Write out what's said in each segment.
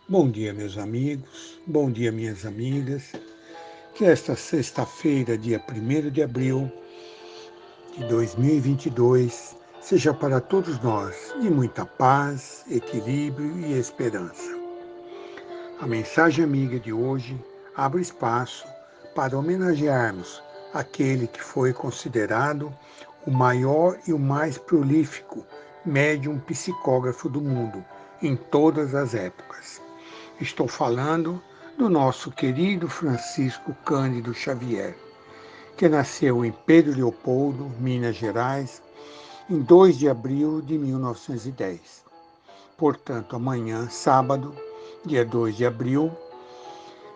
Bom dia, meus amigos, bom dia, minhas amigas. Que esta sexta-feira, dia 1º de abril de 2022, seja para todos nós de muita paz, equilíbrio e esperança. A mensagem amiga de hoje abre espaço para homenagearmos aquele que foi considerado o maior e o mais prolífico médium psicógrafo do mundo em todas as épocas. Estou falando do nosso querido Francisco Cândido Xavier, que nasceu em Pedro Leopoldo, Minas Gerais, em 2 de abril de 1910. Portanto, amanhã, sábado, dia 2 de abril,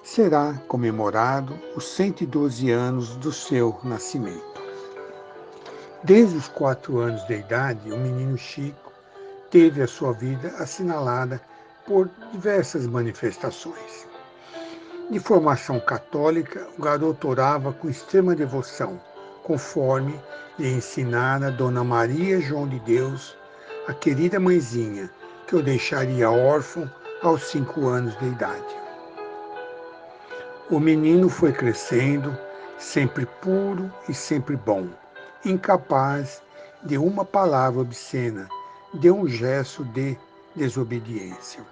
será comemorado os 112 anos do seu nascimento. Desde os 4 anos de idade, o menino Chico teve a sua vida assinalada por diversas manifestações. De formação católica, o garoto orava com extrema devoção, conforme lhe ensinara Dona Maria João de Deus, a querida mãezinha, que o deixaria órfão aos 5 anos de idade. O menino foi crescendo, sempre puro e sempre bom, incapaz de uma palavra obscena, de um gesto de desobediência.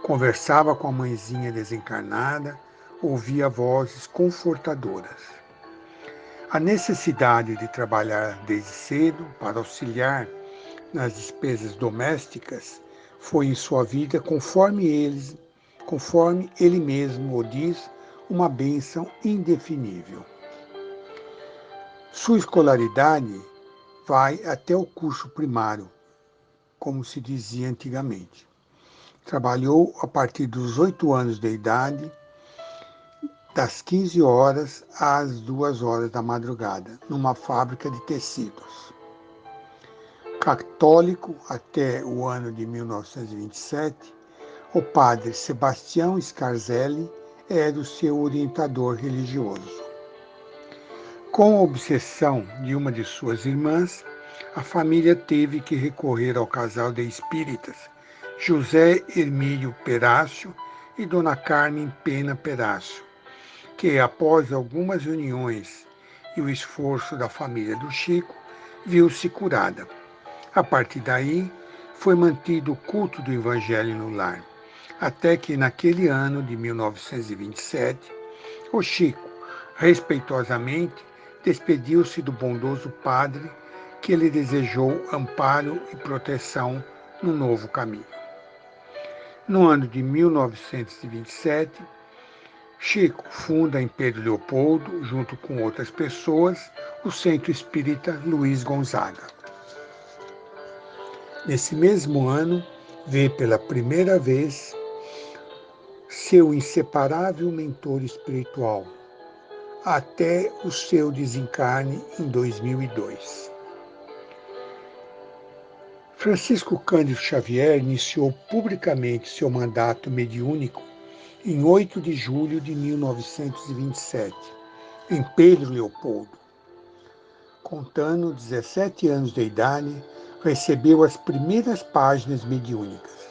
Conversava com a mãezinha desencarnada, ouvia vozes confortadoras. A necessidade de trabalhar desde cedo para auxiliar nas despesas domésticas foi em sua vida, conforme ele mesmo o diz, uma bênção indefinível. Sua escolaridade vai até o curso primário, como se dizia antigamente. Trabalhou a partir dos 8 anos de idade, das 15 horas às 2 horas da madrugada, numa fábrica de tecidos. Católico até o ano de 1927, o padre Sebastião Scarzelli era o seu orientador religioso. Com a obsessão de uma de suas irmãs, a família teve que recorrer ao casal de espíritas, José Hermílio Perácio e Dona Carmen Pena Perácio, que, após algumas reuniões e o esforço da família do Chico, viu-se curada. A partir daí, foi mantido o culto do Evangelho no lar, até que, naquele ano de 1927, o Chico, respeitosamente, despediu-se do bondoso padre, que lhe desejou amparo e proteção no novo caminho. No ano de 1927, Chico funda em Pedro Leopoldo, junto com outras pessoas, o Centro Espírita Luiz Gonzaga. Nesse mesmo ano, vê pela primeira vez seu inseparável mentor espiritual, até o seu desencarne em 2002. Francisco Cândido Xavier iniciou publicamente seu mandato mediúnico em 8 de julho de 1927, em Pedro Leopoldo. Contando 17 anos de idade, recebeu as primeiras páginas mediúnicas.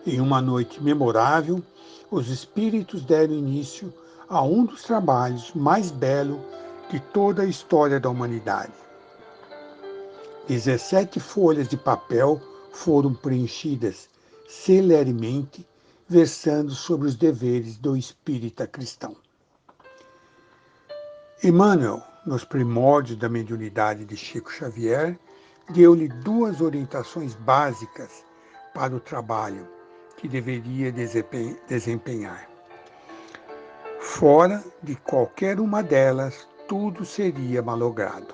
Em uma noite memorável, os espíritos deram início a um dos trabalhos mais belos de toda a história da humanidade. 17 folhas de papel foram preenchidas celeremente, versando sobre os deveres do espírita cristão. Emmanuel, nos primórdios da mediunidade de Chico Xavier, deu-lhe 2 orientações básicas para o trabalho que deveria desempenhar. Fora de qualquer uma delas, tudo seria malogrado.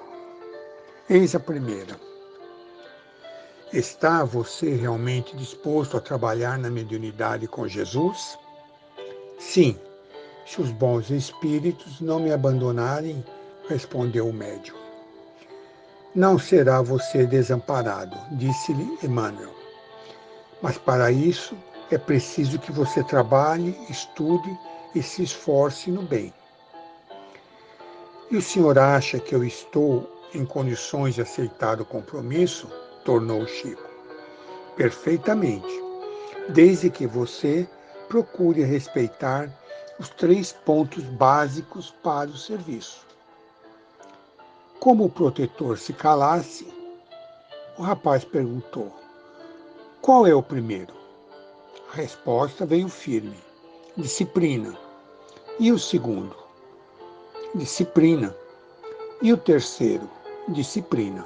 Eis a primeira. Está você realmente disposto a trabalhar na mediunidade com Jesus? Sim, se os bons espíritos não me abandonarem, respondeu o médium. Não será você desamparado, disse-lhe Emmanuel. Mas para isso é preciso que você trabalhe, estude e se esforce no bem. E o senhor acha que eu estou em condições de aceitar o compromisso? Tornou Chico. Perfeitamente. desde que você procure respeitar os 3 pontos básicos para o serviço. Como o protetor se calasse, o rapaz perguntou: qual é o primeiro? A resposta veio firme: disciplina. E o segundo? Disciplina. E o terceiro? Disciplina.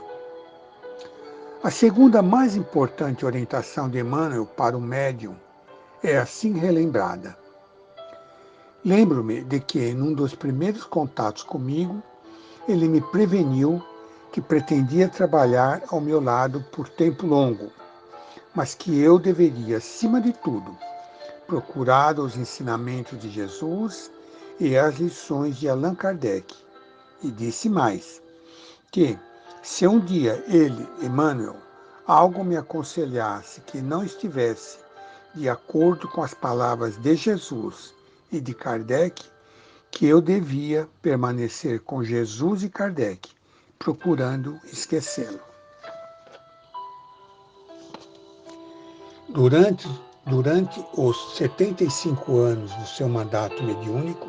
A segunda mais importante orientação de Emmanuel para o médium é assim relembrada. Lembro-me de que, num dos primeiros contatos comigo, ele me preveniu que pretendia trabalhar ao meu lado por tempo longo, mas que eu deveria, acima de tudo, procurar os ensinamentos de Jesus e as lições de Allan Kardec. E disse mais, que, se um dia ele, Emmanuel, algo me aconselhasse que não estivesse de acordo com as palavras de Jesus e de Kardec, que eu devia permanecer com Jesus e Kardec, procurando esquecê-lo. Durante os 75 anos do seu mandato mediúnico,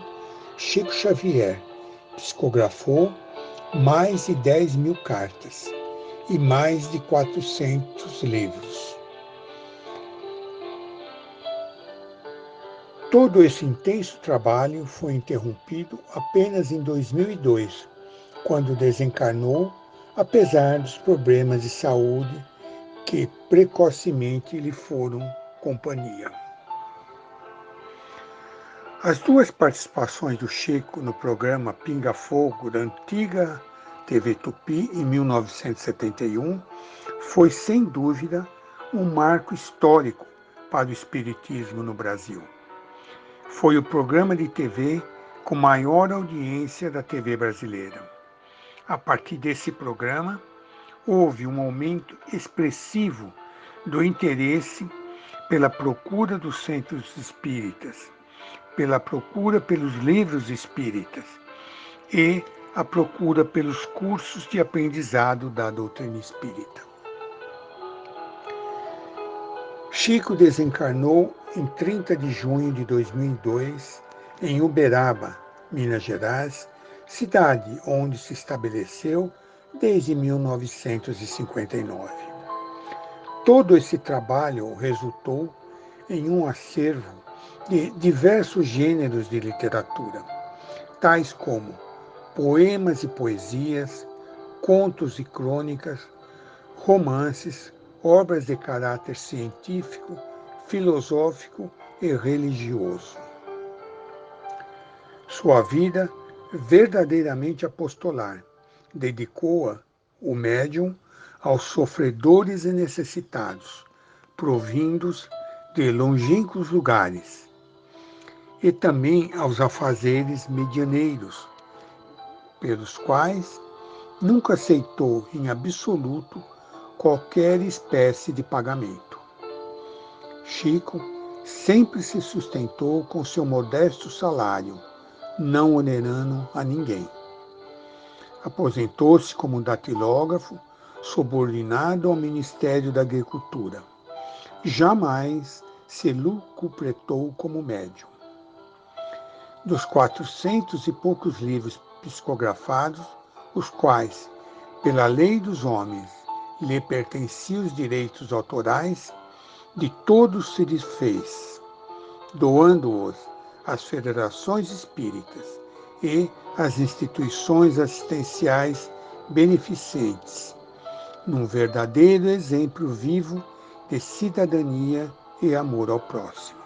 Chico Xavier psicografou mais de 10.000 cartas e mais de 400 livros. Todo esse intenso trabalho foi interrompido apenas em 2002, quando desencarnou, apesar dos problemas de saúde que precocemente lhe foram companhia. As duas participações do Chico no programa Pinga Fogo da antiga TV Tupi em 1971 foi, sem dúvida, um marco histórico para o espiritismo no Brasil. Foi o programa de TV com maior audiência da TV brasileira. A partir desse programa, houve um aumento expressivo do interesse pela procura dos centros espíritas, pela procura pelos livros espíritas e a procura pelos cursos de aprendizado da doutrina espírita. Chico desencarnou em 30 de junho de 2002 em Uberaba, Minas Gerais, cidade onde se estabeleceu desde 1959. Todo esse trabalho resultou em um acervo de diversos gêneros de literatura, tais como poemas e poesias, contos e crônicas, romances, obras de caráter científico, filosófico e religioso. Sua vida, verdadeiramente apostolar, dedicou-a, o médium, aos sofredores e necessitados, provindos de longínquos lugares, e também aos afazeres medianeiros, pelos quais nunca aceitou em absoluto qualquer espécie de pagamento. Chico sempre se sustentou com seu modesto salário, não onerando a ninguém. Aposentou-se como datilógrafo, subordinado ao Ministério da Agricultura. Jamais se lucubretou como médium. Dos 400 e poucos livros psicografados, os quais, pela lei dos homens, lhe pertenciam os direitos autorais, de todos se desfez, doando-os às federações espíritas e às instituições assistenciais beneficentes, num verdadeiro exemplo vivo de cidadania e amor ao próximo.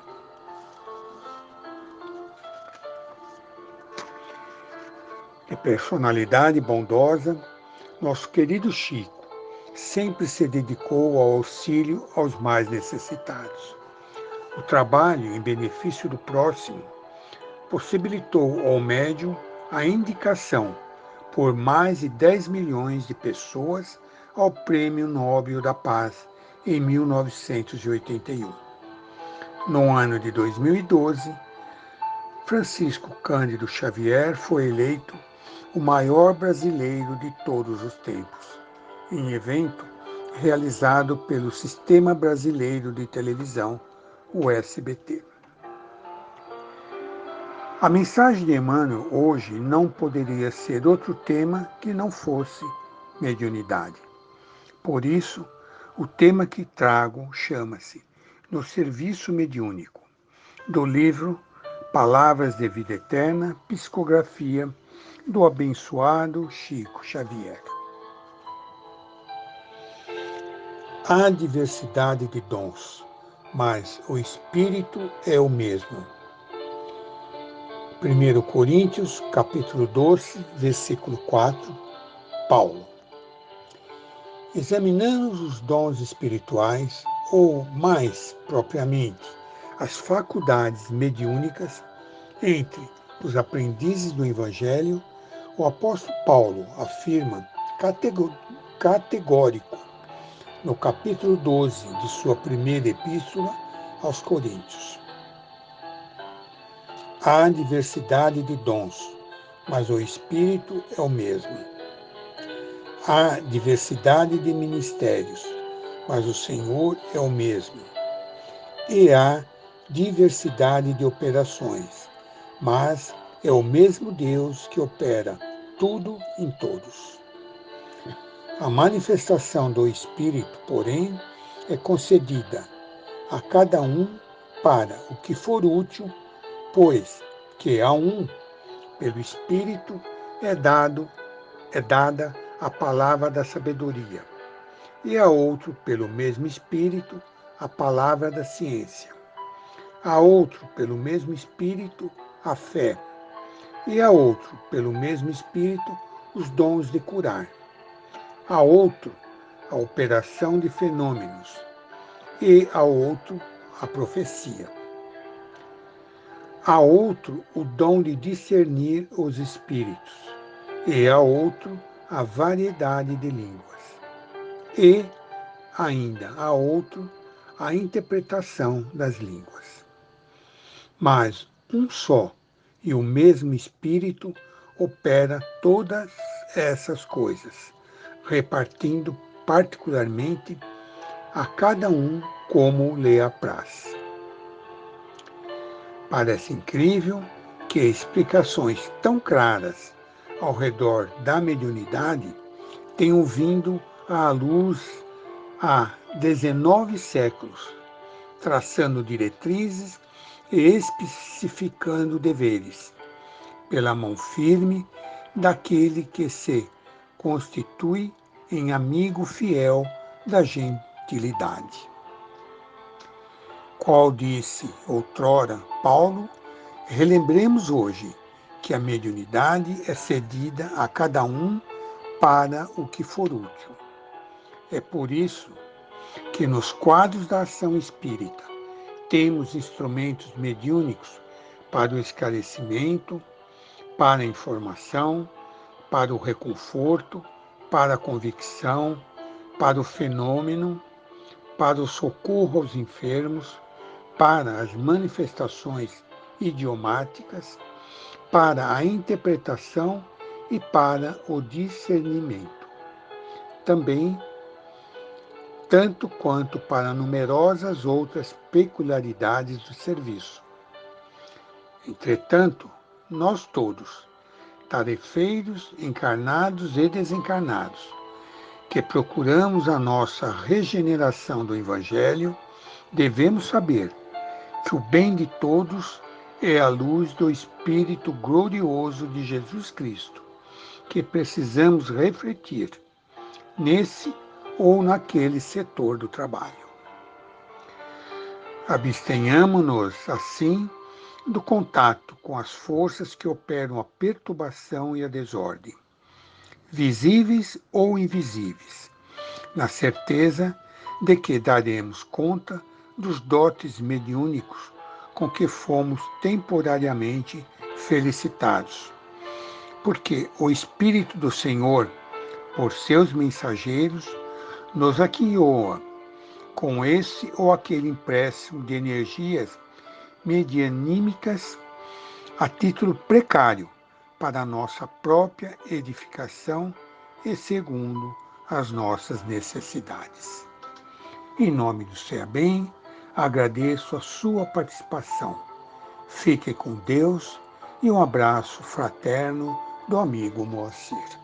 De personalidade bondosa, nosso querido Chico sempre se dedicou ao auxílio aos mais necessitados. O trabalho em benefício do próximo possibilitou ao médium a indicação por mais de 10 milhões de pessoas ao Prêmio Nobel da Paz em 1981. No ano de 2012, Francisco Cândido Xavier foi eleito o maior brasileiro de todos os tempos, em evento realizado pelo Sistema Brasileiro de Televisão, o SBT. A mensagem de Emmanuel hoje não poderia ser outro tema que não fosse mediunidade. Por isso, o tema que trago chama-se No Serviço Mediúnico, do livro Palavras de Vida Eterna, psicografia do abençoado Chico Xavier. Há diversidade de dons, mas o Espírito é o mesmo. 1 Coríntios, capítulo 12, versículo 4, Paulo. Examinamos os dons espirituais, ou mais propriamente, as faculdades mediúnicas entre os aprendizes do Evangelho, o apóstolo Paulo afirma categórico no capítulo 12 de sua primeira epístola aos Coríntios. Há diversidade de dons, mas o Espírito é o mesmo. Há diversidade de ministérios, mas o Senhor é o mesmo. E há diversidade de operações, mas é o mesmo Deus que opera tudo em todos. A manifestação do Espírito, porém, é concedida a cada um para o que for útil, pois que a um, pelo Espírito, é dada a palavra da sabedoria, e a outro, pelo mesmo Espírito, a palavra da ciência, a outro, pelo mesmo Espírito, a fé, e a outro, pelo mesmo Espírito, os dons de curar, a outro, a operação de fenômenos, e a outro, a profecia. A outro, o dom de discernir os espíritos, e a outro, a variedade de línguas. E, ainda a outro, a interpretação das línguas. Mas um só e o mesmo Espírito opera todas essas coisas, repartindo particularmente a cada um como lhe apraz. Parece incrível que explicações tão claras ao redor da mediunidade tenham vindo à luz há 19 séculos, traçando diretrizes e especificando deveres, pela mão firme daquele que se constitui em amigo fiel da gentilidade. Qual disse outrora Paulo, relembremos hoje que a mediunidade é cedida a cada um para o que for útil. É por isso que nos quadros da ação espírita temos instrumentos mediúnicos para o esclarecimento, para a informação, para o reconforto, para a convicção, para o fenômeno, para o socorro aos enfermos, para as manifestações idiomáticas, para a interpretação e para o discernimento. Também, tanto quanto para numerosas outras peculiaridades do serviço. Entretanto, nós todos, tarefeiros, encarnados e desencarnados, que procuramos a nossa regeneração do Evangelho, devemos saber que o bem de todos é a luz do Espírito glorioso de Jesus Cristo, que precisamos refletir nesse ou naquele setor do trabalho. Abstenhamo-nos, assim, do contato com as forças que operam a perturbação e a desordem, visíveis ou invisíveis, na certeza de que daremos conta dos dotes mediúnicos com que fomos temporariamente felicitados, porque o Espírito do Senhor, por seus mensageiros, nos aquioa com esse ou aquele empréstimo de energias medianímicas a título precário para a nossa própria edificação e segundo as nossas necessidades. Em nome do Seabem, Agradeço a sua participação. Fique com Deus e um abraço fraterno do amigo Moacir.